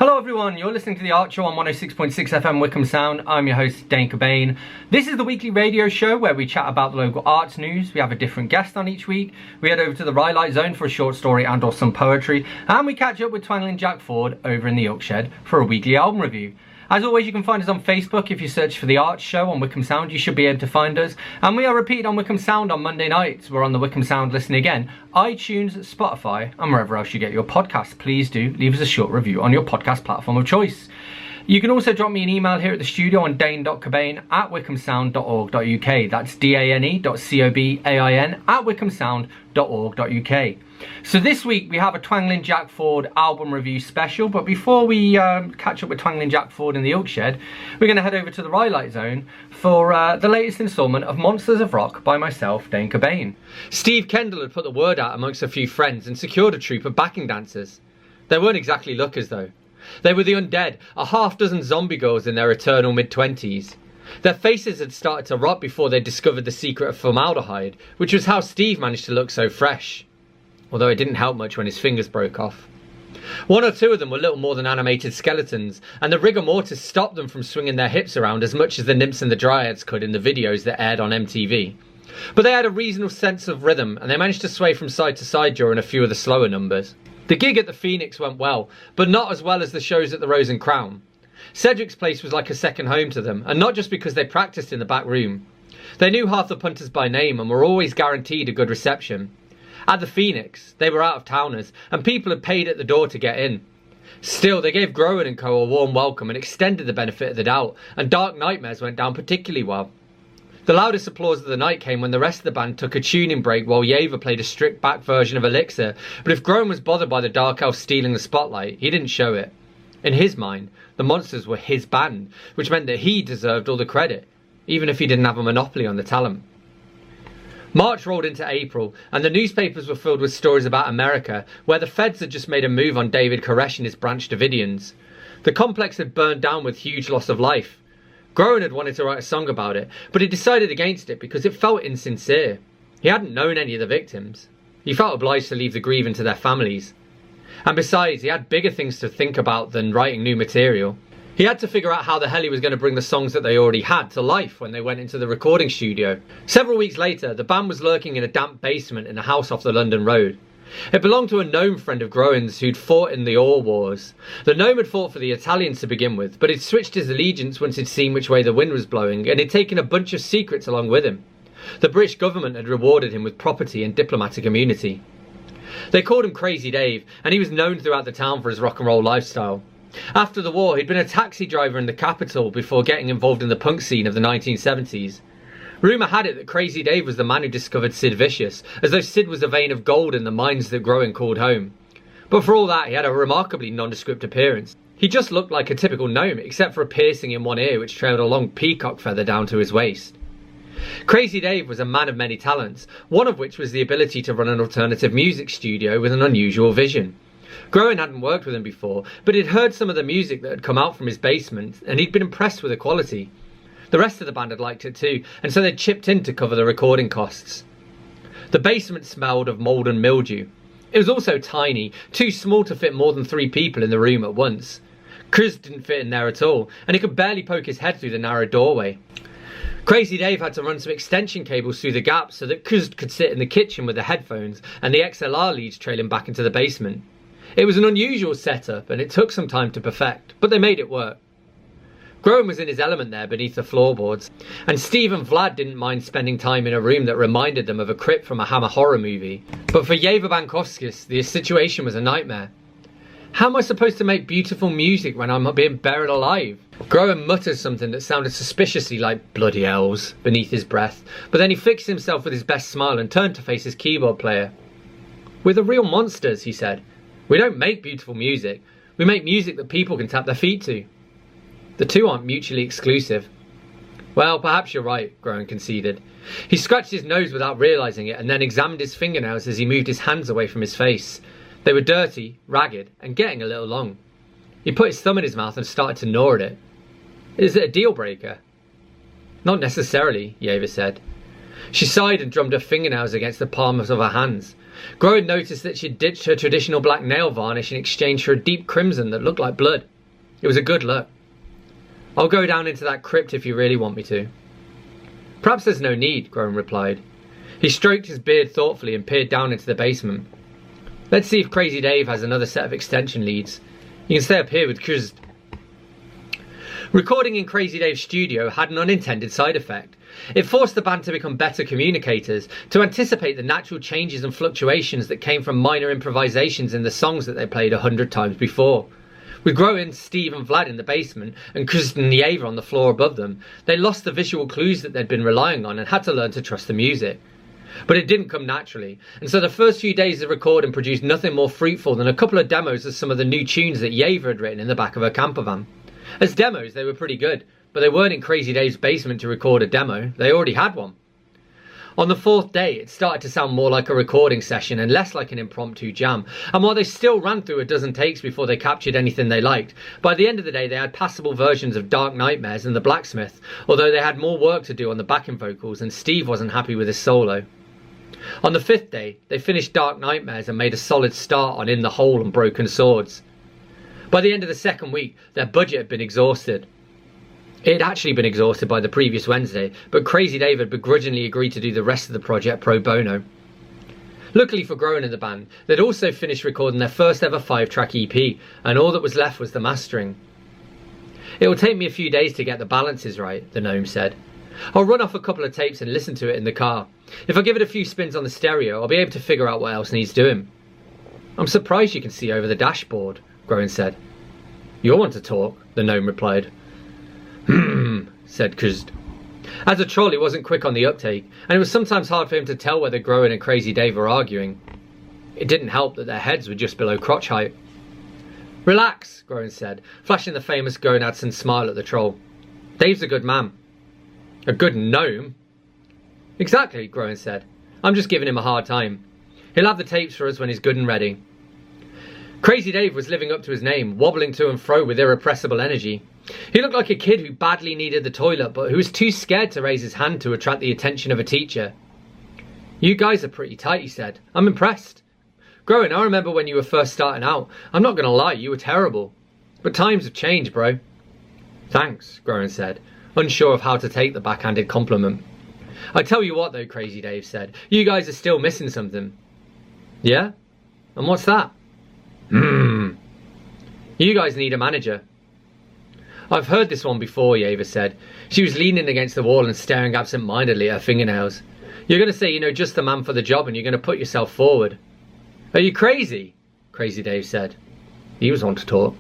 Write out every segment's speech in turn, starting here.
Hello everyone, you're listening to The Art Show on 106.6 FM Wickham Sound. I'm your host, Dane Cobain. This is the weekly radio show where we chat about the local arts news. We have a different guest on each week. We head over to the Rye Zone for a short story and or some poetry. And we catch up with Twangling Jack Ford over in the Oak Shed for a weekly album review. As always, you can find us on Facebook. If you search for The Art Show on Wickham Sound, you should be able to find us. And we are repeated on Wickham Sound on Monday nights. We're on the Wickham Sound Listen Again, iTunes, Spotify, and wherever else you get your podcasts. Please do leave us a short review on your podcast platform of choice. You can also drop me an email here at the studio on dane.cobain@wickhamsound.org.uk. That's dane.cobain@wickhamsound.org.uk. So this week we have a Twangling Jack Ford album review special, but before we catch up with Twangling Jack Ford in the Oak Shed, we're going to head over to the Rye Zone for the latest instalment of Monsters of Rock by myself, Dane Cobain. Steve Kendall had put the word out amongst a few friends and secured a troupe of backing dancers. They weren't exactly lookers though. They were the Undead, a half-dozen zombie girls in their eternal mid-20s. Their faces had started to rot before they discovered the secret of formaldehyde, which was how Steve managed to look so fresh. Although it didn't help much when his fingers broke off. One or two of them were little more than animated skeletons, and the rigor mortis stopped them from swinging their hips around as much as the nymphs and the dryads could in the videos that aired on MTV. But they had a reasonable sense of rhythm, and they managed to sway from side to side during a few of the slower numbers. The gig at the Phoenix went well, but not as well as the shows at the Rose and Crown. Cedric's place was like a second home to them, and not just because they practiced in the back room. They knew half the punters by name and were always guaranteed a good reception. At the Phoenix, they were out-of-towners, and people had paid at the door to get in. Still, they gave Groen & Co a warm welcome and extended the benefit of the doubt, and Dark Nightmares went down particularly well. The loudest applause of the night came when the rest of the band took a tuning break while Yeva played a stripped-back version of Elixir, but if Groen was bothered by the Dark Elf stealing the spotlight, he didn't show it. In his mind, the Monsters were his band, which meant that he deserved all the credit, even if he didn't have a monopoly on the talent. March rolled into April, and the newspapers were filled with stories about America, where the feds had just made a move on David Koresh and his Branch Davidians. The complex had burned down with huge loss of life. Groen had wanted to write a song about it, but he decided against it because it felt insincere. He hadn't known any of the victims. He felt obliged to leave the grieving to their families. And besides, he had bigger things to think about than writing new material. He had to figure out how the hell he was going to bring the songs that they already had to life when they went into the recording studio. Several weeks later, the band was lurking in a damp basement in a house off the London Road. It belonged to a gnome friend of Groen's who'd fought in the Ore Wars. The gnome had fought for the Italians to begin with, but he'd switched his allegiance once he'd seen which way the wind was blowing, and he'd taken a bunch of secrets along with him. The British government had rewarded him with property and diplomatic immunity. They called him Crazy Dave, and he was known throughout the town for his rock and roll lifestyle. After the war, he'd been a taxi driver in the capital before getting involved in the punk scene of the 1970s. Rumour had it that Crazy Dave was the man who discovered Sid Vicious, as though Sid was a vein of gold in the mines that Groen called home. But for all that, he had a remarkably nondescript appearance. He just looked like a typical gnome, except for a piercing in one ear which trailed a long peacock feather down to his waist. Crazy Dave was a man of many talents, one of which was the ability to run an alternative music studio with an unusual vision. Groen hadn't worked with him before, but he'd heard some of the music that had come out from his basement, and he'd been impressed with the quality. The rest of the band had liked it too, and so they'd chipped in to cover the recording costs. The basement smelled of mould and mildew. It was also tiny, too small to fit more than 3 people in the room at once. Kuz didn't fit in there at all, and he could barely poke his head through the narrow doorway. Crazy Dave had to run some extension cables through the gaps so that Kuz could sit in the kitchen with the headphones and the XLR leads trailing back into the basement. It was an unusual setup, and it took some time to perfect, but they made it work. Groen was in his element there beneath the floorboards, and Steve and Vlad didn't mind spending time in a room that reminded them of a crypt from a Hammer horror movie. But for Yeva Bankovskis, the situation was a nightmare. How am I supposed to make beautiful music when I'm being buried alive? Groen muttered something that sounded suspiciously like bloody elves beneath his breath, but then he fixed himself with his best smile and turned to face his keyboard player. "We're the real Monsters," he said. "We don't make beautiful music. We make music that people can tap their feet to." The two aren't mutually exclusive. Well, perhaps you're right, Groen conceded. He scratched his nose without realising it and then examined his fingernails as he moved his hands away from his face. They were dirty, ragged, and getting a little long. He put his thumb in his mouth and started to gnaw at it. "Is it a deal breaker?" "Not necessarily," Yeva said. She sighed and drummed her fingernails against the palms of her hands. Groen noticed that she'd ditched her traditional black nail varnish in exchange for a deep crimson that looked like blood. It was a good look. I'll go down into that crypt if you really want me to. Perhaps there's no need, Groen replied. He stroked his beard thoughtfully and peered down into the basement. Let's see if Crazy Dave has another set of extension leads. You can stay up here with Kuz. Recording in Crazy Dave's studio had an unintended side effect. It forced the band to become better communicators, to anticipate the natural changes and fluctuations that came from minor improvisations in the songs that they played 100 times before. With Groen, Steve and Vlad in the basement and Kristen and Yeva on the floor above them, they lost the visual clues that they'd been relying on and had to learn to trust the music. But it didn't come naturally, and so the first few days of recording produced nothing more fruitful than a couple of demos of some of the new tunes that Yeva had written in the back of her camper van. As demos, they were pretty good, but they weren't in Crazy Dave's basement to record a demo. They already had one. On the fourth day, it started to sound more like a recording session and less like an impromptu jam. And while they still ran through a dozen takes before they captured anything they liked, by the end of the day they had passable versions of Dark Nightmares and The Blacksmith, although they had more work to do on the backing vocals and Steve wasn't happy with his solo. On the fifth day, they finished Dark Nightmares and made a solid start on In the Hole and Broken Swords. By the end of the second week, their budget had been exhausted. It had actually been exhausted by the previous Wednesday, but Crazy Dave had begrudgingly agreed to do the rest of the project pro bono. Luckily for Groen and the band, they'd also finished recording their first ever 5-track EP, and all that was left was the mastering. It will take me a few days to get the balances right, the gnome said. I'll run off a couple of tapes and listen to it in the car. If I give it a few spins on the stereo, I'll be able to figure out what else needs doing. I'm surprised you can see over the dashboard, Groen said. You'll want to talk, the gnome replied. Said Kuz. As a troll, he wasn't quick on the uptake, and it was sometimes hard for him to tell whether Groen and Crazy Dave were arguing. It didn't help that their heads were just below crotch height. Relax, Groen said, flashing the famous Gonadson smile at the troll. Dave's a good man. A good gnome? Exactly, Groen said. I'm just giving him a hard time. He'll have the tapes for us when he's good and ready. Crazy Dave was living up to his name, wobbling to and fro with irrepressible energy. He looked like a kid who badly needed the toilet, but who was too scared to raise his hand to attract the attention of a teacher. You guys are pretty tight, he said. I'm impressed. Groen, I remember when you were first starting out. I'm not going to lie, you were terrible. But times have changed, bro. Thanks, Groen said, unsure of how to take the backhanded compliment. I tell you what though, Crazy Dave said, you guys are still missing something. Yeah? And what's that? You guys need a manager. I've heard this one before, Yeva said. She was leaning against the wall and staring absent-mindedly at her fingernails. You're going to say you know just the man for the job and you're going to put yourself forward. Are you crazy? Crazy Dave said. He was on to talk.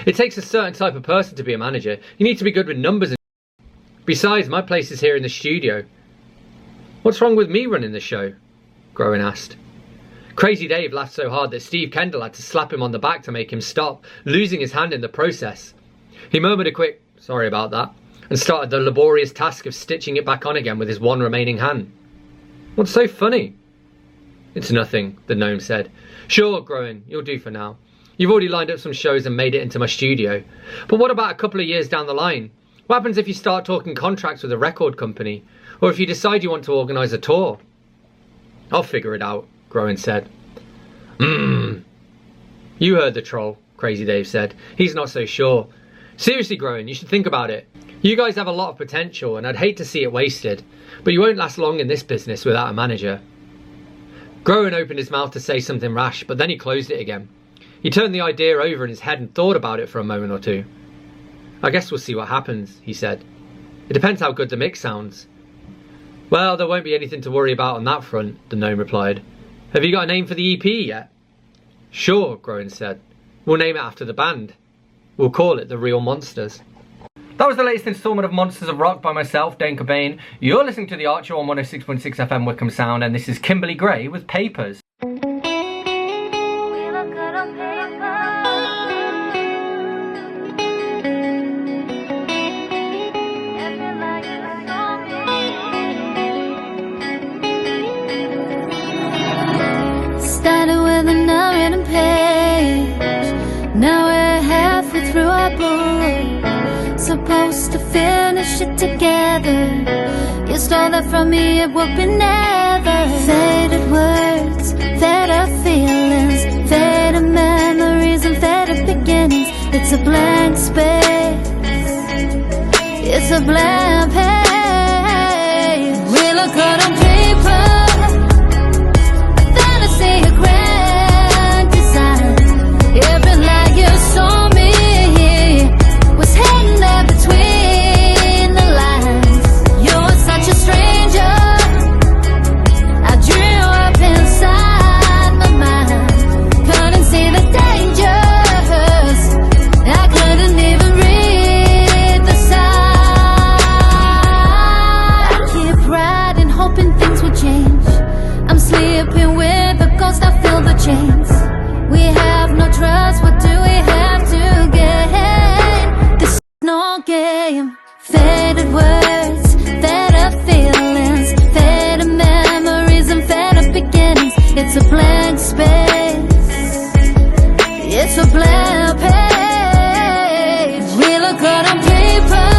It takes a certain type of person to be a manager. You need to be good with numbers and... Besides, my place is here in the studio. What's wrong with me running the show? Groen asked. Crazy Dave laughed so hard that Steve Kendall had to slap him on the back to make him stop, losing his hand in the process. He murmured a quick, sorry about that, and started the laborious task of stitching it back on again with his one remaining hand. What's so funny? It's nothing, the gnome said. Sure, Groen, you'll do for now. You've already lined up some shows and made it into my studio. But what about a couple of years down the line? What happens if you start talking contracts with a record company? Or if you decide you want to organise a tour? I'll figure it out, Groen said. You heard the troll, Crazy Dave said. He's not so sure. Seriously, Groen, you should think about it. You guys have a lot of potential and I'd hate to see it wasted. But you won't last long in this business without a manager. Groen opened his mouth to say something rash, but then he closed it again. He turned the idea over in his head and thought about it for a moment or two. I guess we'll see what happens, he said. It depends how good the mix sounds. Well, there won't be anything to worry about on that front, the gnome replied. Have you got a name for the EP yet? Sure, Groen said. We'll name it after the band. We'll call it The Real Monsters. That was the latest instalment of Monsters of Rock by myself, Dane Cobain. You're listening to The Archer on 106.6 FM Wickham Sound, and this is Kimberly Gray with Papers. Started with an unwritten page. Now we're halfway through our book. Supposed to finish it together. You stole that from me, it would be never. Faded words, faded feelings, faded memories and faded beginnings. It's a blank space, it's a blank page. We look good on paper, then I see a grand design. Every lie you saw me was hidden there between the lines. You're such a stranger, I drew up inside my mind. Couldn't see the dangers, I couldn't even read the sign. I keep riding, hoping things will change. I'm sleeping with a ghost, I feel the chains. We have no trust, what do we have to gain? This is no game. Faded words, faded feelings, faded memories and faded beginnings. It's a blank space, it's a blank page. We look good on paper,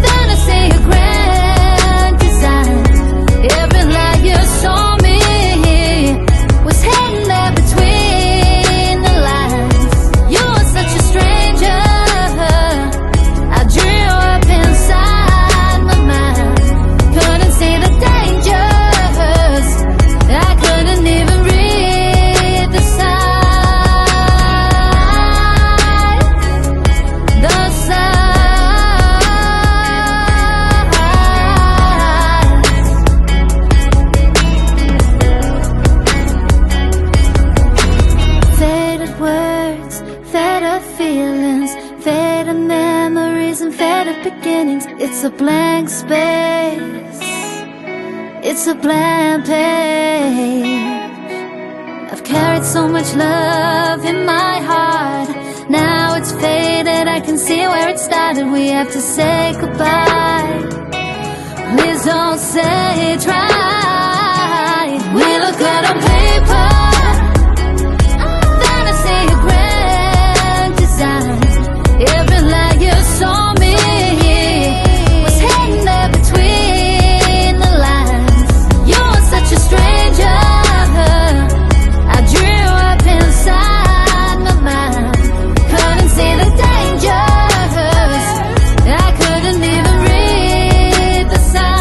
then I see a grand design. Every lie you saw me was hidden there between the lines. You were such a stranger, I drew up inside my mind. Couldn't see the dangers, I couldn't even read the sign. The faded words, faded feelings, faded memories and faded beginnings. It's a blank space, it's a blank page. I've carried so much love in my heart, now it's faded, I can see where it started. We have to say goodbye, please don't say try. We look good on paper, then I see a grand design. Every lie you saw me was hidden there between the lines. You're such a stranger, I drew up inside my mind. Couldn't see the dangers, I couldn't even read the sign.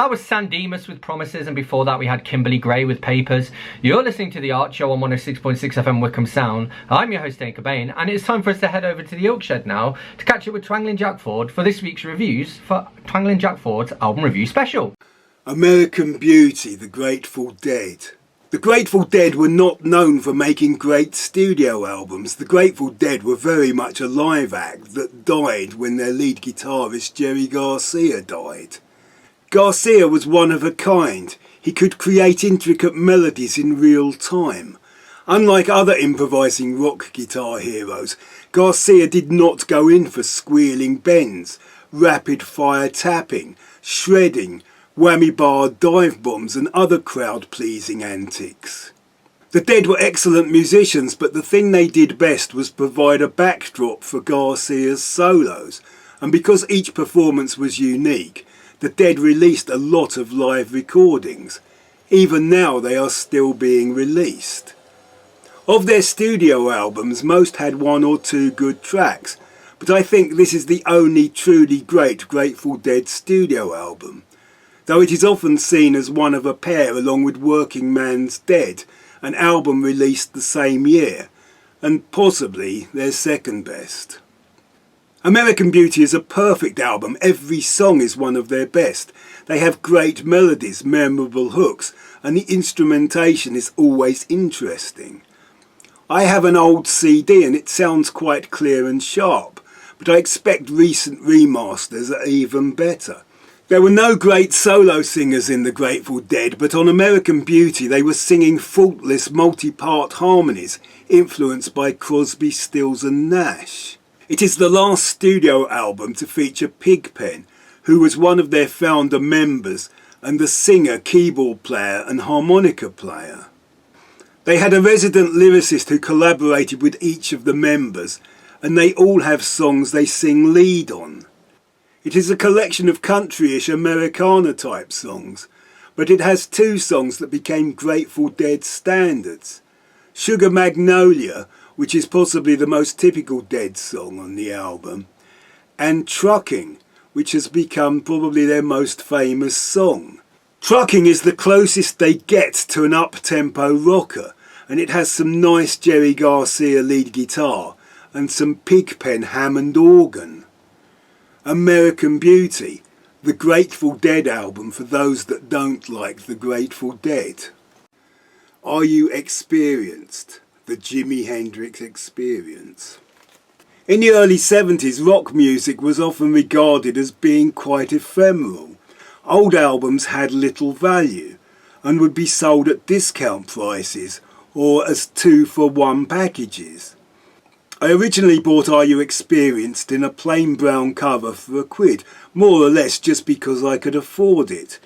That was San Dimas with Promises, and before that we had Kimberly Gray with Papers. You're listening to The Art Show on 106.6 FM Wickham Sound. I'm your host Dane Cobain, and it's time for us to head over to the Ilkshed now to catch up with Twangling Jack Ford for this week's reviews for Twangling Jack Ford's album review special. American Beauty, The Grateful Dead. The Grateful Dead were not known for making great studio albums. The Grateful Dead were very much a live act that died when their lead guitarist Jerry Garcia died. Garcia was one of a kind. He could create intricate melodies in real time. Unlike other improvising rock guitar heroes, Garcia did not go in for squealing bends, rapid fire tapping, shredding, whammy bar dive bombs and other crowd-pleasing antics. The Dead were excellent musicians, but the thing they did best was provide a backdrop for Garcia's solos, and because each performance was unique, the Dead released a lot of live recordings. Even now they are still being released. Of their studio albums, most had one or two good tracks, but I think this is the only truly great Grateful Dead studio album, though it is often seen as one of a pair along with Working Man's Dead, an album released the same year, and possibly their second best. American Beauty is a perfect album. Every song is one of their best. They have great melodies, memorable hooks, and the instrumentation is always interesting. I have an old CD and it sounds quite clear and sharp, but I expect recent remasters are even better. There were no great solo singers in the Grateful Dead, but on American Beauty they were singing faultless multi-part harmonies influenced by Crosby, Stills and Nash. It is the last studio album to feature Pigpen, who was one of their founder members and the singer, keyboard player and harmonica player. They had a resident lyricist who collaborated with each of the members, and they all have songs they sing lead on. It is a collection of country-ish Americana type songs, but it has two songs that became Grateful Dead standards. Sugar Magnolia, which is possibly the most typical Dead song on the album, and Trucking, which has become probably their most famous song. Trucking is the closest they get to an up-tempo rocker, and it has some nice Jerry Garcia lead guitar and some Pigpen Hammond organ. American Beauty, the Grateful Dead album for those that don't like the Grateful Dead. Are You Experienced? The Jimi Hendrix Experience. In the early 70s, rock music was often regarded as being quite ephemeral. Old albums had little value and would be sold at discount prices or as 2-for-1 packages. I originally bought Are You Experienced in a plain brown cover for £1, more or less just because I could afford it.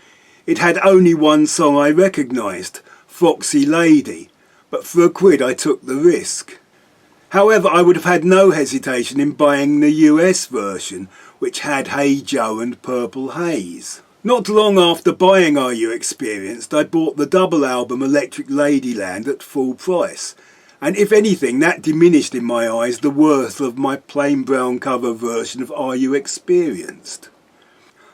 It had only one song I recognised, Foxy Lady, but for £1 I took the risk. However, I would have had no hesitation in buying the US version, which had Hey Joe and Purple Haze. Not long after buying Are You Experienced, I bought the double album Electric Ladyland at full price. And if anything, that diminished in my eyes the worth of my plain brown cover version of Are You Experienced?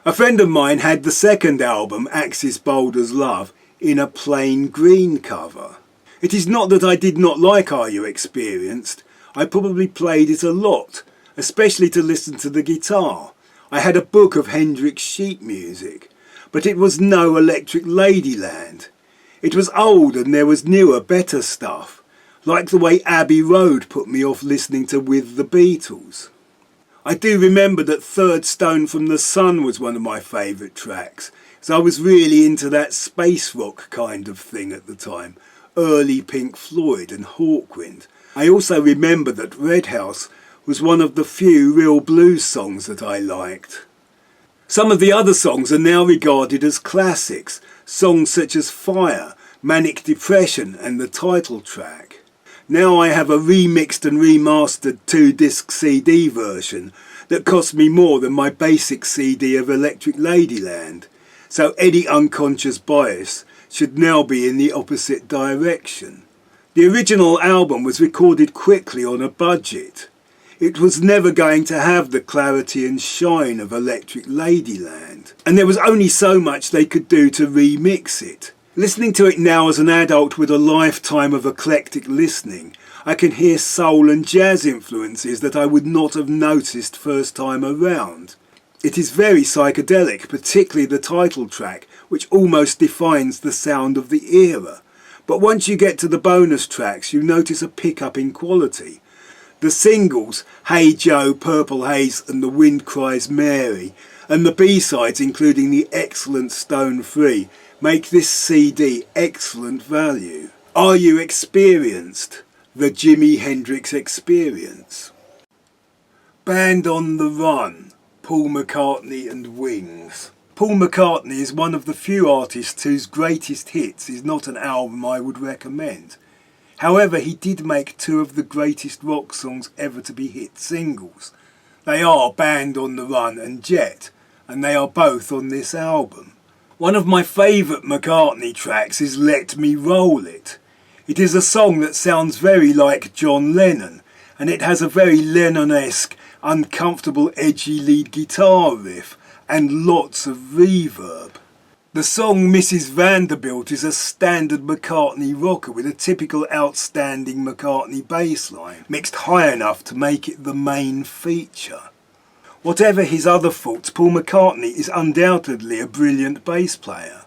A friend of mine had the second album, Axis Boulder's Love, in a plain green cover. It is not that I did not like Are You Experienced. I probably played it a lot, especially to listen to the guitar. I had a book of Hendrix sheet music, but it was no Electric Ladyland. It was old and there was newer, better stuff. Like the way Abbey Road put me off listening to With the Beatles. I do remember that Third Stone from the Sun was one of my favourite tracks, so I was really into that space rock kind of thing at the time, early Pink Floyd and Hawkwind. I also remember that Red House was one of the few real blues songs that I liked. Some of the other songs are now regarded as classics, songs such as Fire, Manic Depression and the title track. Now I have a remixed and remastered 2-disc CD version that cost me more than my basic CD of Electric Ladyland, so any unconscious bias should now be in the opposite direction. The original album was recorded quickly on a budget. it was never going to have the clarity and shine of Electric Ladyland. And there was only so much they could do to remix it. Listening to it now as an adult with a lifetime of eclectic listening, I can hear soul and jazz influences that I would not have noticed first time around. It is very psychedelic, particularly the title track, which almost defines the sound of the era. But once you get to the bonus tracks, you notice a pickup in quality. The singles, Hey Joe, Purple Haze and The Wind Cries Mary, and the B-sides, including the excellent Stone Free, make this CD excellent value. Are You Experienced? The Jimi Hendrix Experience. Band on the Run, Paul McCartney and Wings. Paul McCartney is one of the few artists whose greatest hits is not an album I would recommend. However, he did make two of the greatest rock songs ever to be hit singles. They are Band on the Run and Jet, and they are both on this album. One of my favourite McCartney tracks is Let Me Roll It. It is a song that sounds very like John Lennon, and it has a very Lennon-esque, uncomfortable, edgy lead guitar riff and lots of reverb. The song Mrs. Vanderbilt is a standard McCartney rocker with a typical outstanding McCartney bass line, mixed high enough to make it the main feature. Whatever his other faults, Paul McCartney is undoubtedly a brilliant bass player.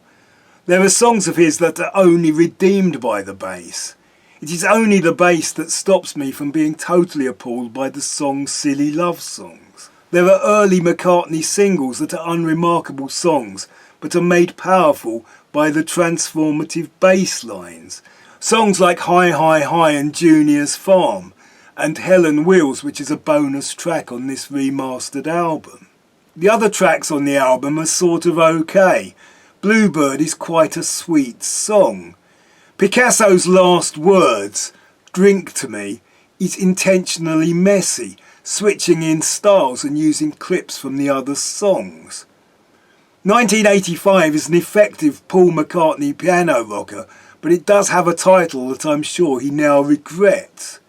There are songs of his that are only redeemed by the bass. It is only the bass that stops me from being totally appalled by the song Silly Love Songs. There are early McCartney singles that are unremarkable songs, but are made powerful by the transformative bass lines. Songs like Hi Hi Hi and Junior's Farm, and Helen Wheels, which is a bonus track on this remastered album. The other tracks on the album are sort of okay. Bluebird is quite a sweet song. Picasso's last words, Drink to Me, is intentionally messy, switching in styles and using clips from the other songs. 1985 is an effective Paul McCartney piano rocker, but it does have a title that I'm sure he now regrets.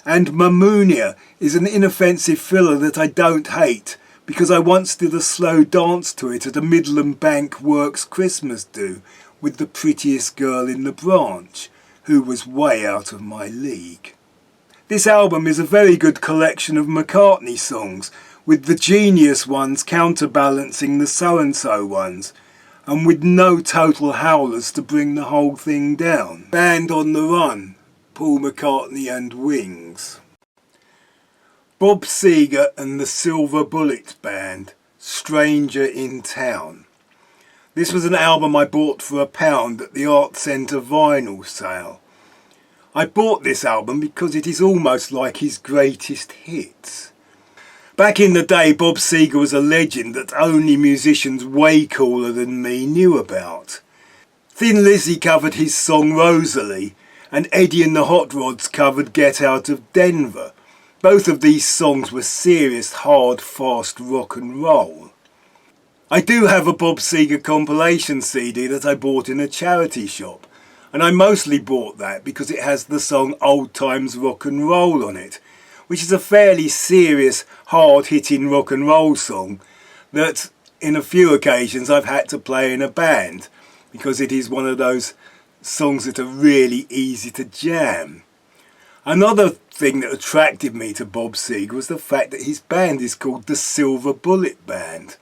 And Mamounia is an inoffensive filler that I don't hate, because I once did a slow dance to it at a Midland Bank Works Christmas do with the prettiest girl in the branch, who was way out of my league. This album is a very good collection of McCartney songs, with the genius ones counterbalancing the so-and-so ones, and with no total howlers to bring the whole thing down. Band on the Run, Paul McCartney and Wings. Bob Seger and the Silver Bullet Band, Stranger in Town. This was an album I bought for £1 at the Art Centre vinyl sale. I bought this album because it is almost like his greatest hits. Back in the day, Bob Seger was a legend that only musicians way cooler than me knew about. Thin Lizzy covered his song Rosalie, and Eddie and the Hot Rods covered Get Out of Denver. Both of these songs were serious, hard, fast rock and roll. I do have a Bob Seger compilation CD that I bought in a charity shop, and I mostly bought that because it has the song Old Times Rock and Roll on it, which is a fairly serious, hard-hitting rock and roll song that, in a few occasions, I've had to play in a band because it is one of those songs that are really easy to jam. Another thing that attracted me to Bob Seger was the fact that his band is called the Silver Bullet Band,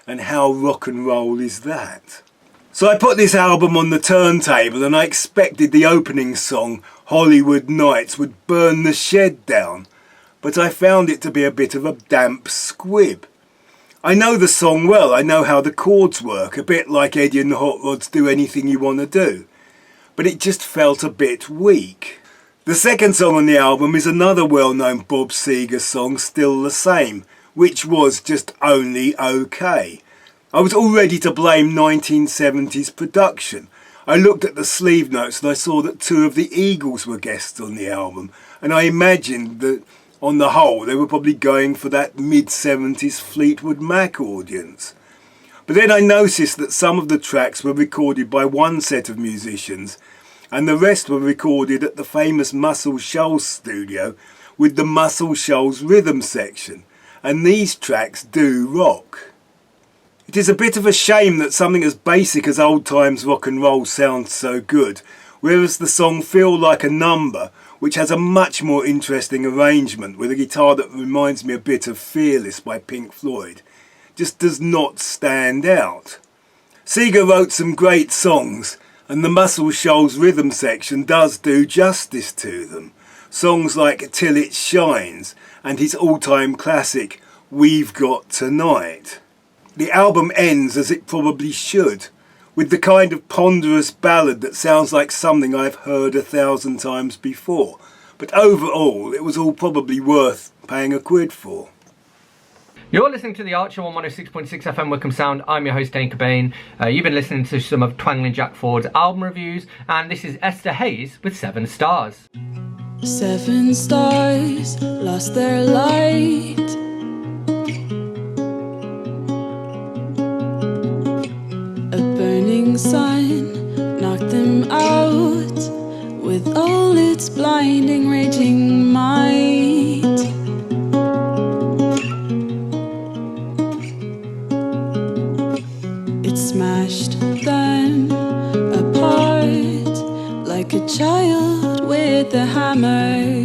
and how rock and roll is that? So I put this album on the turntable and I expected the opening song, Hollywood Nights, would burn the shed down, but I found it to be a bit of a damp squib. I know the song well, I know how the chords work, a bit like Eddie and the Hot Rods Do Anything You Want to Do, but it just felt a bit weak. The second song on the album is another well-known Bob Seger song, Still the Same, which was just only okay. I was all ready to blame 1970s production. I looked at the sleeve notes and I saw that two of the Eagles were guests on the album, and I imagined that on the whole they were probably going for that mid-70s Fleetwood Mac audience. But then I noticed that some of the tracks were recorded by one set of musicians and the rest were recorded at the famous Muscle Shoals studio, with the Muscle Shoals rhythm section, and these tracks do rock. It is a bit of a shame that something as basic as old times rock and roll sounds so good, whereas the song Feel Like a Number, which has a much more interesting arrangement with a guitar that reminds me a bit of Fearless by Pink Floyd, just does not stand out. Seeger wrote some great songs, and the Muscle Shoals rhythm section does do justice to them. Songs like Till It Shines and his all-time classic We've Got Tonight. The album ends as it probably should, with the kind of ponderous ballad that sounds like something I've heard 1,000 times before, but overall it was all probably worth paying £1 for. You're listening to the Archer on 106.6 FM Wickham Sound. I'm your host Dane Cobain. You've been listening to some of Twangling Jack Ford's album reviews, and this is Esther Hayes with 7 Stars. 7 stars lost their light. A burning sun knocked them out with all its blinding, raging might. It smashed them apart like a child with a hammer.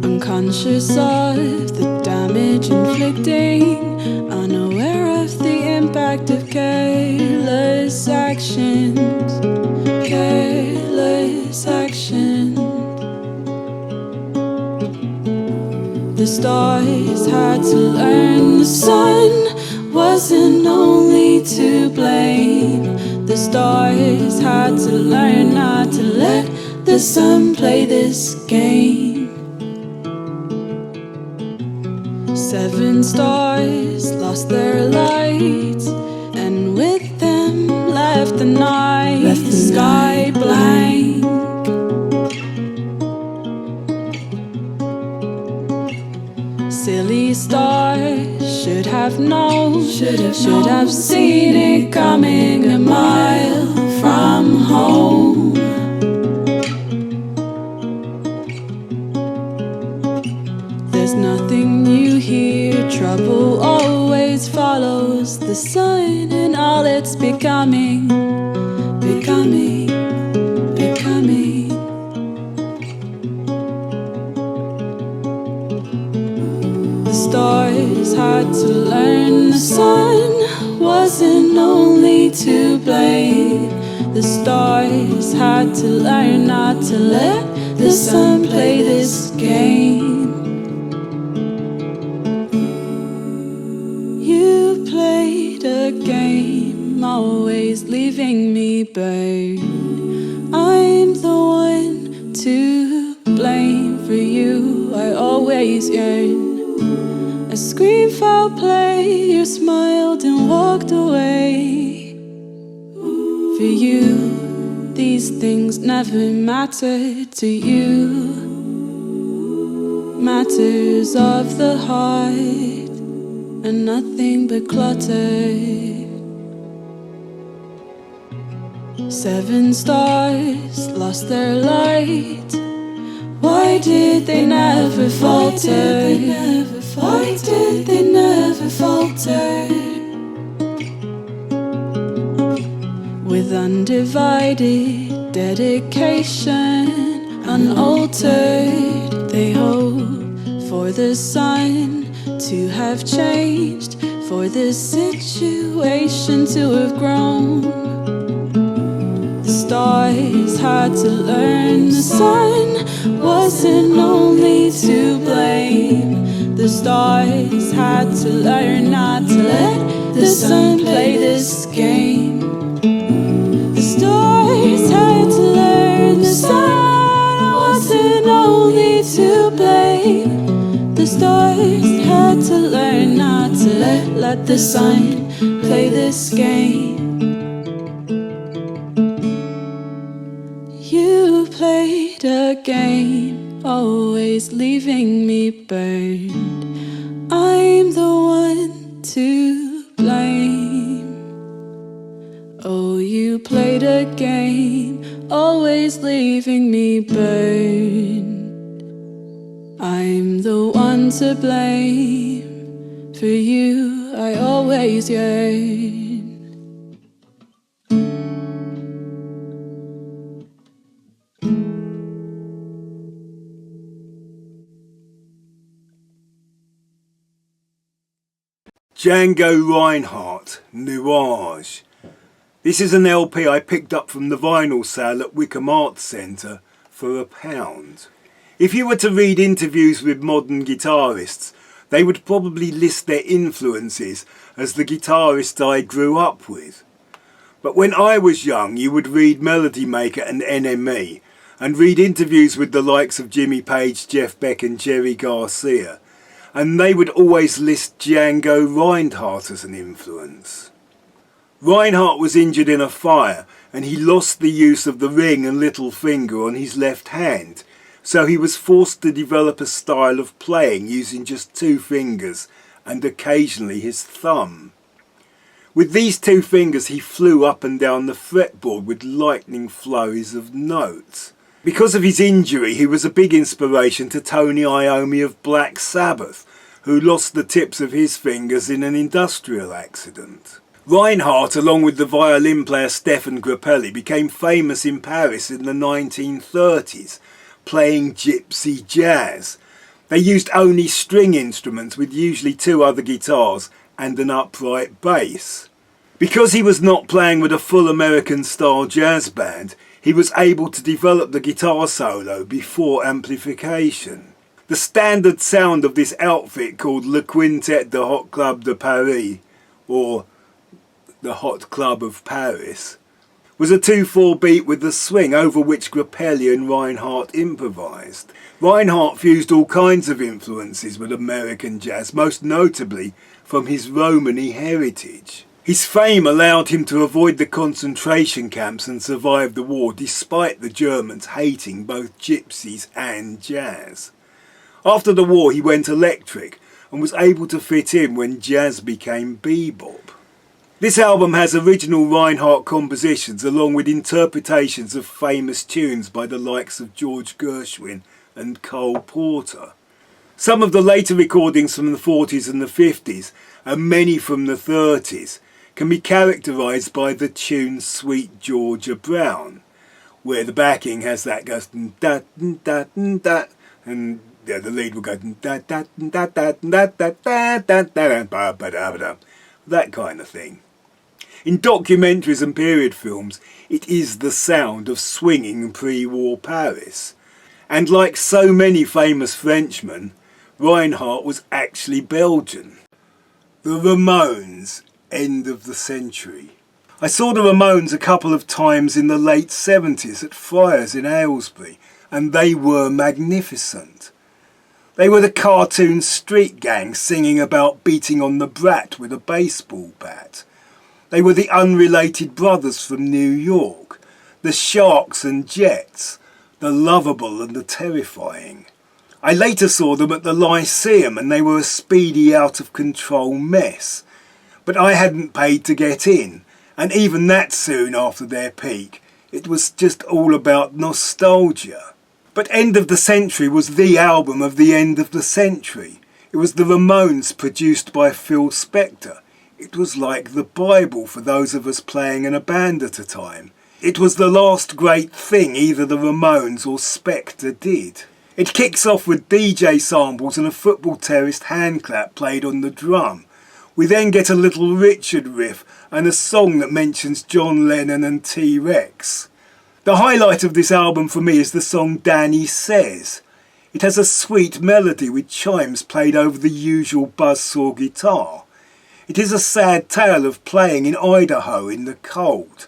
Unconscious of the damage inflicting, unaware of the impact of careless actions. Careless actions. The stars had to learn the sun wasn't only to blame. The stars had to learn not to let the sun play this game. 7 stars lost their light, and with them left the night sky blank. Silly stars should have known, should have seen it coming a mile from home. There's nothing new here, trouble always follows the sun and all it's becoming, becoming, becoming. The stars had to learn the sun wasn't only to blame. The stars had to learn not to let the sun play this game. You played a game, always leaving me burned. I'm the one to blame for you, I always yearn. I screamed foul play, you smiled and walked away. For you, these things never mattered to you. Matters of the heart and nothing but clutter. 7 stars lost their light. Why did they never falter? Why did they never falter? With undivided dedication, unaltered, they hope for the sun to have changed, for this situation to have grown. The stars had to learn the sun wasn't only to blame. The stars had to learn not to let the sun play this game. The stars had to learn the sun wasn't only to blame. The stars had to learn not to let the sun play this game. You played a game, always leaving me burned. I'm the one to blame. Oh, you played a to blame. For you, I always yearn. Django Reinhardt, Nuage. This is an LP I picked up from the vinyl sale at Wickham Arts Centre for £1. If you were to read interviews with modern guitarists, they would probably list their influences as the guitarists I grew up with. But when I was young, you would read Melody Maker and NME, and read interviews with the likes of Jimmy Page, Jeff Beck and Jerry Garcia, and they would always list Django Reinhardt as an influence. Reinhardt was injured in a fire and he lost the use of the ring and little finger on his left hand, so he was forced to develop a style of playing using just 2 fingers and occasionally his thumb. With these 2 fingers he flew up and down the fretboard with lightning flurries of notes. Because of his injury, he was a big inspiration to Tony Iommi of Black Sabbath, who lost the tips of his fingers in an industrial accident. Reinhardt, along with the violin player Stefan Grappelli, became famous in Paris in the 1930s, playing gypsy jazz. They used only string instruments with usually 2 other guitars and an upright bass. Because he was not playing with a full American-style jazz band, he was able to develop the guitar solo before amplification. The standard sound of this outfit, called Le Quintet de Hot Club de Paris, or the Hot Club of Paris, was a 2/4 beat with the swing, over which Grappelli and Reinhardt improvised. Reinhardt fused all kinds of influences with American jazz, most notably from his Romany heritage. His fame allowed him to avoid the concentration camps and survive the war, despite the Germans hating both gypsies and jazz. After the war he went electric and was able to fit in when jazz became bebop. This album has original Reinhardt compositions along with interpretations of famous tunes by the likes of George Gershwin and Cole Porter. Some of the later recordings from the 40s and the 50s, and many from the 30s, can be characterised by the tune Sweet Georgia Brown, where the backing has that goes da da da, and the lead will go da da da da da da da da da, that kind of thing. In documentaries and period films, it is the sound of swinging pre-war Paris. And like so many famous Frenchmen, Reinhardt was actually Belgian. The Ramones, end of the century. I saw the Ramones a couple of times in the late 70s at Friars in Aylesbury, and they were magnificent. They were the cartoon street gang singing about beating on the brat with a baseball bat. They were the Unrelated Brothers from New York, the Sharks and Jets, the lovable and the terrifying. I later saw them at the Lyceum and they were a speedy, out-of-control mess. But I hadn't paid to get in, and even that soon after their peak, it was just all about nostalgia. But End of the Century was the album of the end of the century. It was the Ramones produced by Phil Spector. It was like the Bible for those of us playing in a band at a time. It was the last great thing either the Ramones or Spector did. It kicks off with DJ samples and a football terrorist handclap played on the drum. We then get a Little Richard riff and a song that mentions John Lennon and T-Rex. The highlight of this album for me is the song Danny Says. It has a sweet melody with chimes played over the usual buzzsaw guitar. It is a sad tale of playing in Idaho in the cold,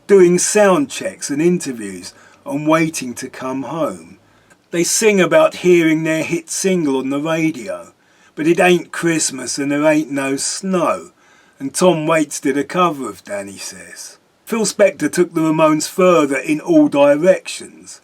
doing sound checks and interviews and waiting to come home. They sing about hearing their hit single on the radio, but it ain't Christmas and there ain't no snow, and Tom Waits did a cover of Danny Says. Phil Spector took the Ramones further in all directions.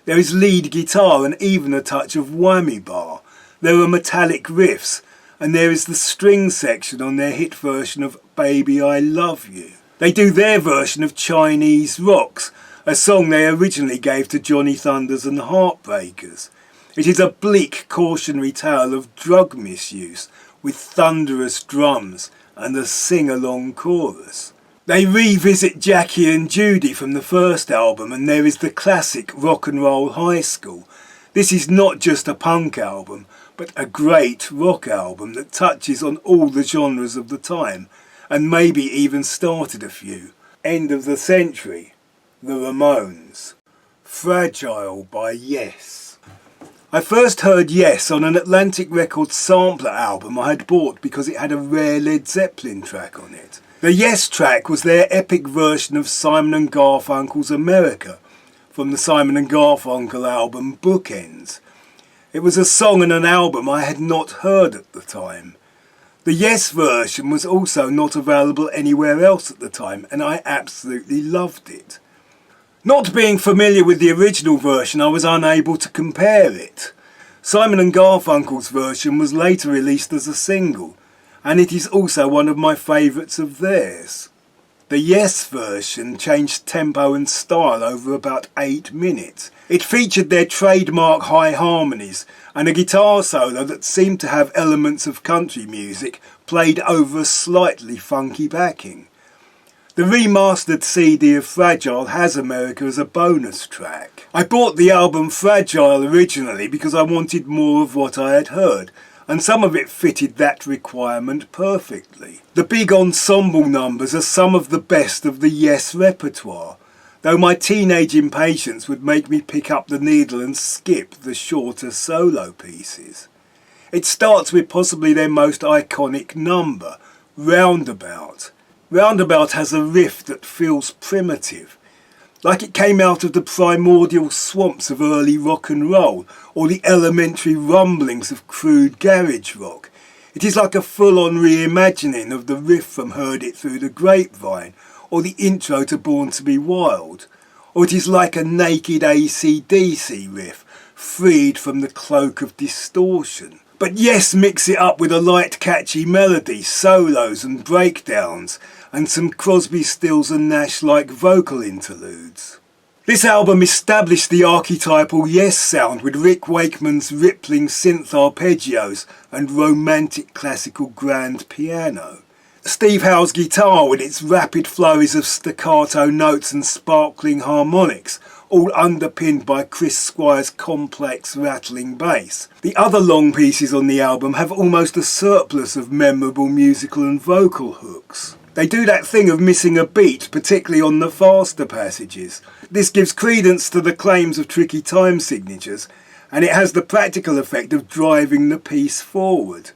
There is lead guitar and even a touch of whammy bar. There are metallic riffs, and there is the string section on their hit version of Baby I Love You. They do their version of Chinese Rocks, a song they originally gave to Johnny Thunders and the Heartbreakers. It is a bleak cautionary tale of drug misuse with thunderous drums and a sing-along chorus. They revisit Jackie and Judy from the first album, and there is the classic Rock and Roll High School. This is not just a punk album, but a great rock album that touches on all the genres of the time, and maybe even started a few. End of the Century, The Ramones. Fragile by Yes. I first heard Yes on an Atlantic Records sampler album I had bought because it had a rare Led Zeppelin track on it. The Yes track was their epic version of Simon and Garfunkel's America from the Simon and Garfunkel album Bookends. It was a song and an album I had not heard at the time. The Yes version was also not available anywhere else at the time, and I absolutely loved it. Not being familiar with the original version, I was unable to compare it. Simon and Garfunkel's version was later released as a single, and it is also one of my favourites of theirs. The Yes version changed tempo and style over about 8 minutes. It featured their trademark high harmonies and a guitar solo that seemed to have elements of country music played over a slightly funky backing. The remastered CD of Fragile has America as a bonus track. I bought the album Fragile originally because I wanted more of what I had heard, and some of it fitted that requirement perfectly. The big ensemble numbers are some of the best of the Yes repertoire, though my teenage impatience would make me pick up the needle and skip the shorter solo pieces. It starts with possibly their most iconic number, Roundabout. Roundabout has a riff that feels primitive, like it came out of the primordial swamps of early rock and roll, or the elementary rumblings of crude garage rock. It is like a full-on reimagining of the riff from Heard It Through the Grapevine, or the intro to Born to Be Wild. Or it is like a naked AC/DC riff, freed from the cloak of distortion. But Yes mix it up with a light catchy melody, solos and breakdowns, and some Crosby, Stills and Nash-like vocal interludes. This album established the archetypal Yes sound with Rick Wakeman's rippling synth arpeggios and romantic classical grand piano. Steve Howe's guitar with its rapid flurries of staccato notes and sparkling harmonics, all underpinned by Chris Squire's complex rattling bass. The other long pieces on the album have almost a surplus of memorable musical and vocal hooks. They do that thing of missing a beat, particularly on the faster passages. This gives credence to the claims of tricky time signatures, and it has the practical effect of driving the piece forward.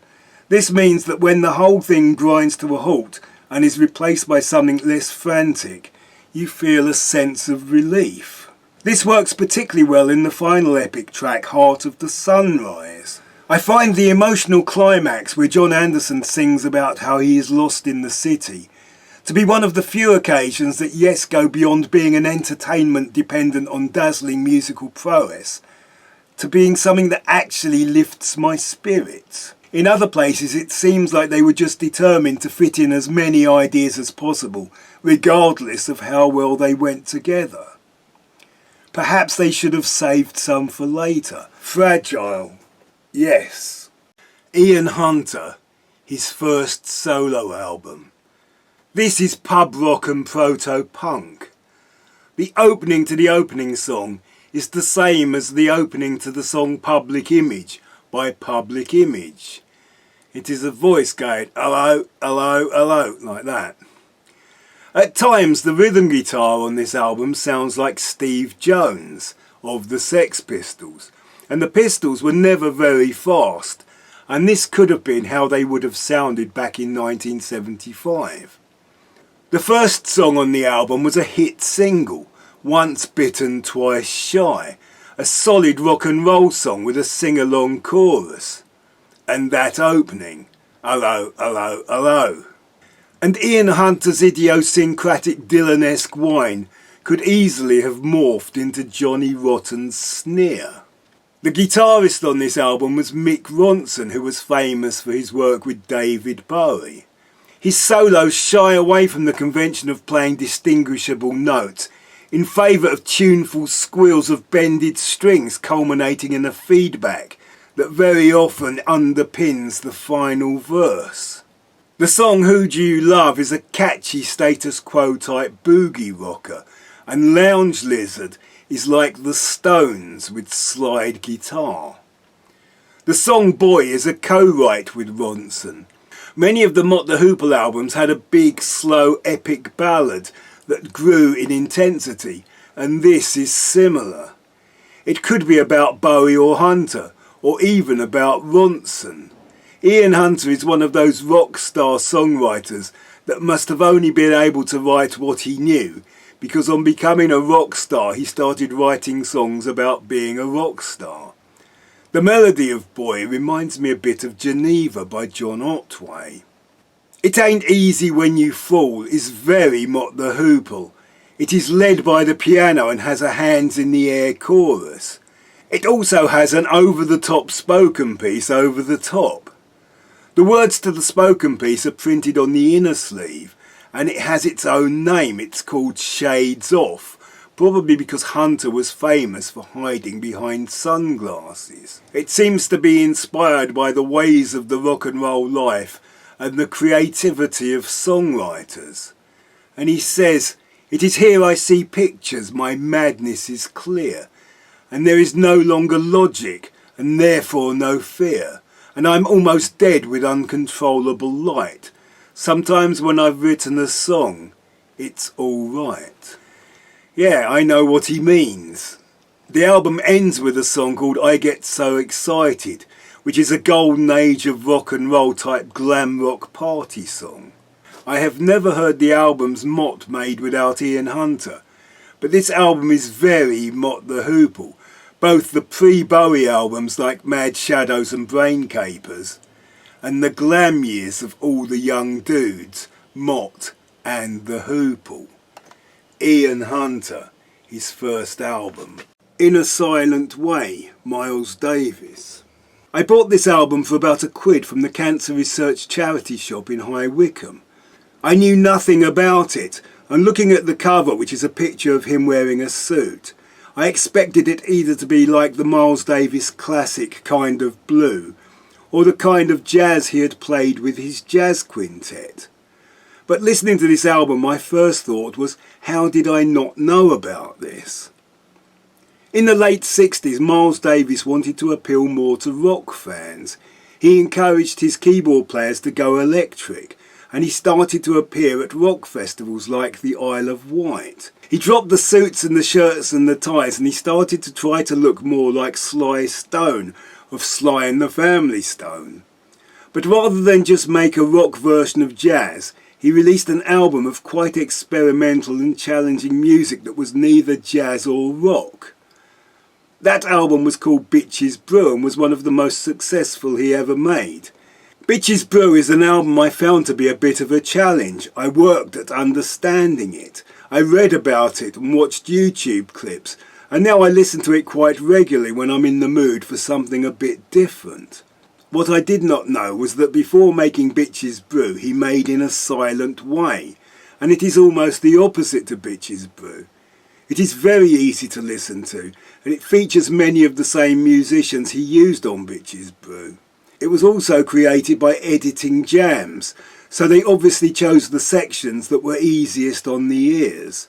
This means that when the whole thing grinds to a halt and is replaced by something less frantic, you feel a sense of relief. This works particularly well in the final epic track, Heart of the Sunrise. I find the emotional climax where John Anderson sings about how he is lost in the city to be one of the few occasions that Yes go beyond being an entertainment dependent on dazzling musical prowess to being something that actually lifts my spirits. In other places it seems like they were just determined to fit in as many ideas as possible, regardless of how well they went together. Perhaps they should have saved some for later. Fragile. Yes. Ian Hunter, his first solo album. This is pub rock and proto-punk. The opening to the opening song is the same as the opening to the song Public Image by Public Image. It is a voice going, hello, hello, hello, like that. At times the rhythm guitar on this album sounds like Steve Jones of the Sex Pistols, and the Pistols were never very fast, and this could have been how they would have sounded back in 1975. The first song on the album was a hit single, Once Bitten Twice Shy, a solid rock and roll song with a sing-along chorus. And that opening, hello, hello, hello. And Ian Hunter's idiosyncratic Dylan-esque whine could easily have morphed into Johnny Rotten's sneer. The guitarist on this album was Mick Ronson, who was famous for his work with David Bowie. His solos shy away from the convention of playing distinguishable notes, in favour of tuneful squeals of bended strings culminating in a feedback that very often underpins the final verse. The song Who Do You Love is a catchy status quo type boogie rocker, and Lounge Lizard is like the Stones with slide guitar. The song Boy is a co-write with Ronson. Many of the Mott the Hoople albums had a big, slow, epic ballad that grew in intensity, and this is similar. It could be about Bowie or Hunter, or even about Ronson. Ian Hunter is one of those rock star songwriters that must have only been able to write what he knew, because on becoming a rock star he started writing songs about being a rock star. The melody of Boy reminds me a bit of Geneva by John Otway. It Ain't Easy When You Fall is very Mott the Hoople. It is led by the piano and has a hands in the air chorus. It also has an over-the-top spoken piece over the top. The words to the spoken piece are printed on the inner sleeve, and it has its own name. It's called Shades Off, probably because Hunter was famous for hiding behind sunglasses. It seems to be inspired by the ways of the rock and roll life and the creativity of songwriters. And he says, "It is here I see pictures, my madness is clear, and there is no longer logic, and therefore no fear, and I'm almost dead with uncontrollable light. Sometimes when I've written a song, it's all right." Yeah, I know what he means. The album ends with a song called I Get So Excited, which is a golden age of rock and roll type glam rock party song. I have never heard the albums Mott made without Ian Hunter, but this album is very Mott the Hoople, both the pre-Bowie albums like Mad Shadows and Brain Capers, and the glam years of all the young dudes, Mott and the Hoople. Ian Hunter, his first album. In a Silent Way, Miles Davis. I bought this album for about £1 from the Cancer Research charity shop in High Wycombe. I knew nothing about it, and looking at the cover, which is a picture of him wearing a suit, I expected it either to be like the Miles Davis classic Kind of Blue, or the kind of jazz he had played with his jazz quintet. But listening to this album, my first thought was, how did I not know about this? In the late 60s, Miles Davis wanted to appeal more to rock fans. He encouraged his keyboard players to go electric, and he started to appear at rock festivals like the Isle of Wight. He dropped the suits and the shirts and the ties, and he started to try to look more like Sly Stone of Sly and the Family Stone. But rather than just make a rock version of jazz, he released an album of quite experimental and challenging music that was neither jazz or rock. That album was called Bitches Brew and was one of the most successful he ever made. Bitches Brew is an album I found to be a bit of a challenge. I worked at understanding it. I read about it and watched YouTube clips, and now I listen to it quite regularly when I'm in the mood for something a bit different. What I did not know was that before making Bitches Brew, he made In a Silent Way, and it is almost the opposite to Bitches Brew. It is very easy to listen to, and it features many of the same musicians he used on Bitches Brew. It was also created by Editing Jams, so they obviously chose the sections that were easiest on the ears.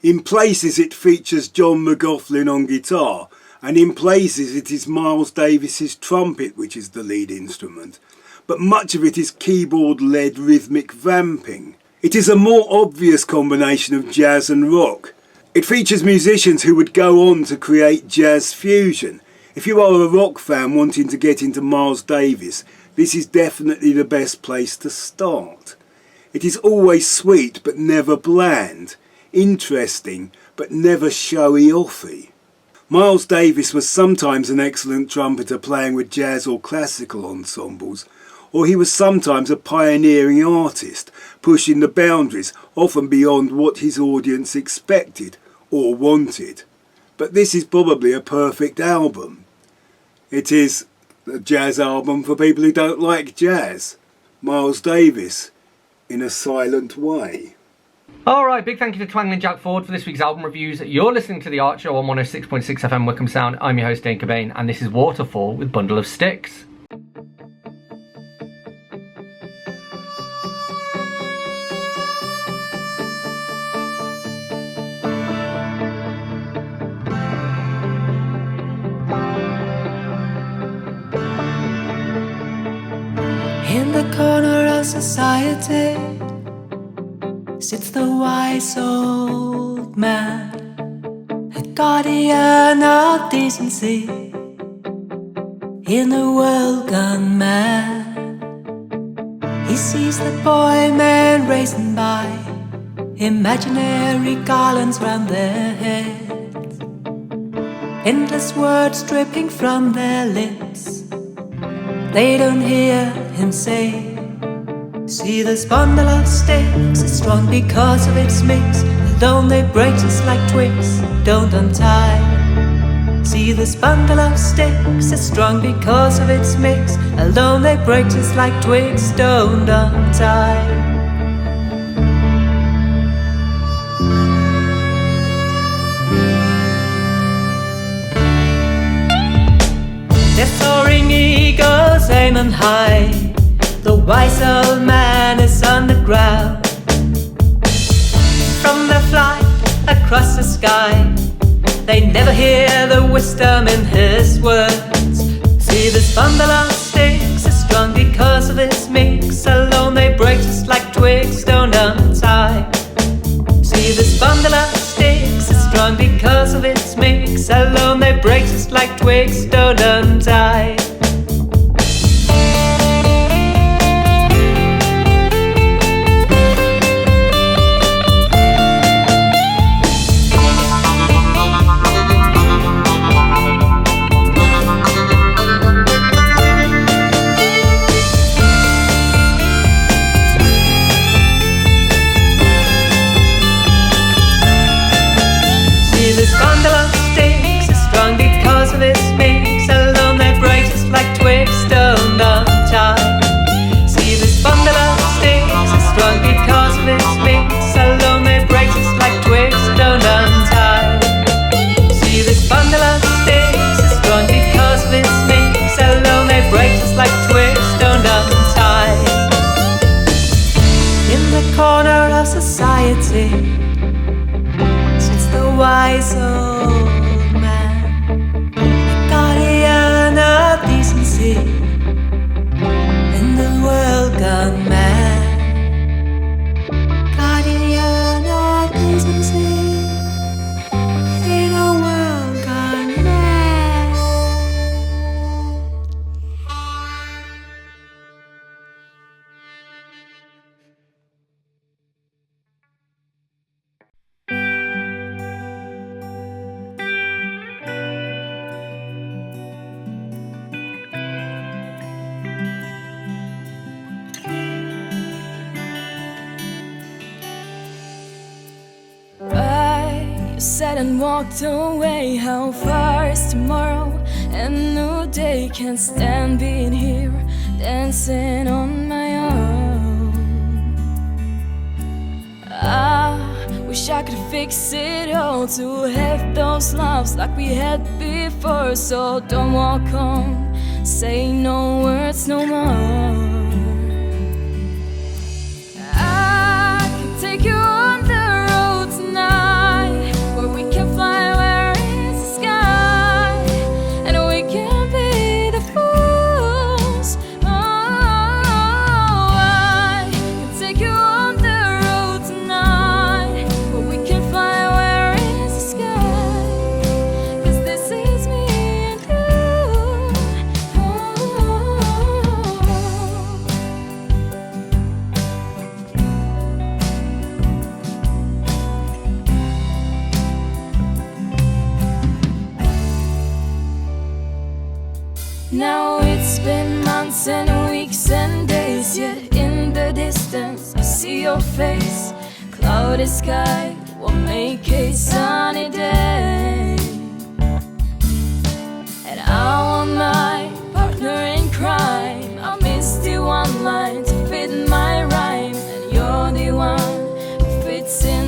In places it features John McLaughlin on guitar, and in places it is Miles Davis's trumpet which is the lead instrument, but much of it is keyboard-led rhythmic vamping. It is a more obvious combination of jazz and rock. It features musicians who would go on to create jazz fusion. If you are a rock fan wanting to get into Miles Davis, this is definitely the best place to start. It is always sweet but never bland, interesting but never showy-offy. Miles Davis was sometimes an excellent trumpeter playing with jazz or classical ensembles, or he was sometimes a pioneering artist, pushing the boundaries, often beyond what his audience expected or wanted. But this is probably a perfect album. It is a jazz album for people who don't like jazz. Miles Davis, In a Silent Way. Alright, big thank you to Twangling Jack Ford for this week's album reviews. You're listening to The Art Show on 106.6 FM Wickham Sound. I'm your host, Dane Cobain, and this is Waterfall with Bundle of Sticks. In the corner of society sits the wise old man, a guardian of decency in a world gone mad. He sees the boy men racing by, imaginary garlands round their heads, endless words dripping from their lips. They don't hear him say, see this bundle of sticks, it's strong because of its mix. Alone they break just like twigs, don't untie. See this bundle of sticks, it's strong because of its mix. Alone they break just like twigs, don't untie. They're soaring eagles aiming high. The wise old man is on the ground. From their flight across the sky, they never hear the wisdom in his words. See this bundle of sticks is strong because of its mix. Alone they break just like twigs, don't untie. See this bundle of sticks is strong because of its mix. Alone they break just like twigs, don't untie. Society sits the wise old man, a guardian of decency in the world gone mad. Guardian of decency in a world gone mad. Said and walked away. How far is tomorrow? A new day. Can't stand being here, dancing on my own. I wish I could fix it all, to have those loves like we had before. So don't walk home, say no words no more. I can take you on the road tonight, where we can fly where it's the sky, and we can be the fools. Oh, I can take you on the road tonight, where we can fly where it's the sky, 'cause this is me and you. Now it's been months and weeks and days, yet in the distance I see your face. Cloudy sky will make a sunny day, and I want my partner in crime. I misty one line to fit my rhyme, and you're the one who fits in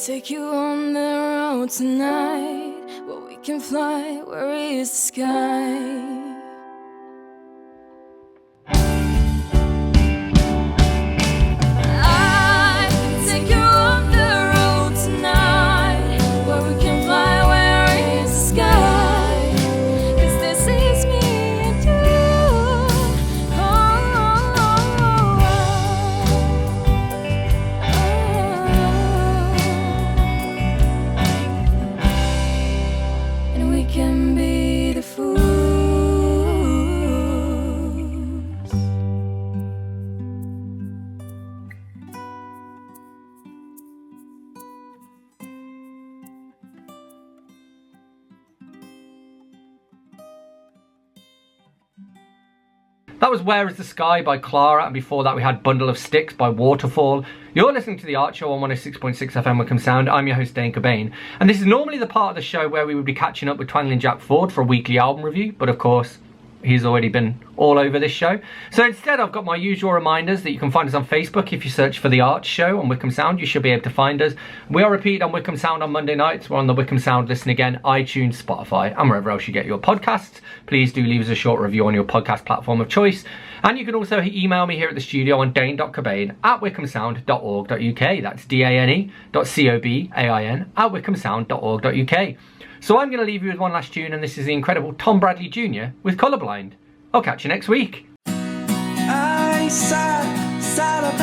take you on the road tonight, where we can fly, where is the sky. That was Where is the Sky by Clara, and before that we had Bundle of Sticks by Waterfall. You're listening to The Art Show on 106.6 FM Wickham Sound. I'm your host Dane Cobain, and this is normally the part of the show where we would be catching up with Twangling Jack Ford for a weekly album review, but of course he's already been all over this show. So instead I've got my usual reminders that you can find us on Facebook. If you search for The Art Show on Wickham Sound, you should be able to find us. We are repeated on Wickham Sound on Monday nights. We're on the Wickham Sound Listen Again, iTunes, Spotify, and wherever else you get your podcasts. Please do leave us a short review on your podcast platform of choice. And you can also email me here at the studio on dane.cobain@wickhamsound.org.uk. That's dane.cobain@wickhamsound.org.uk. So I'm going to leave you with one last tune, and this is the incredible Tom Bradley Jr. with Colourblind. I'll catch you next week. I sat up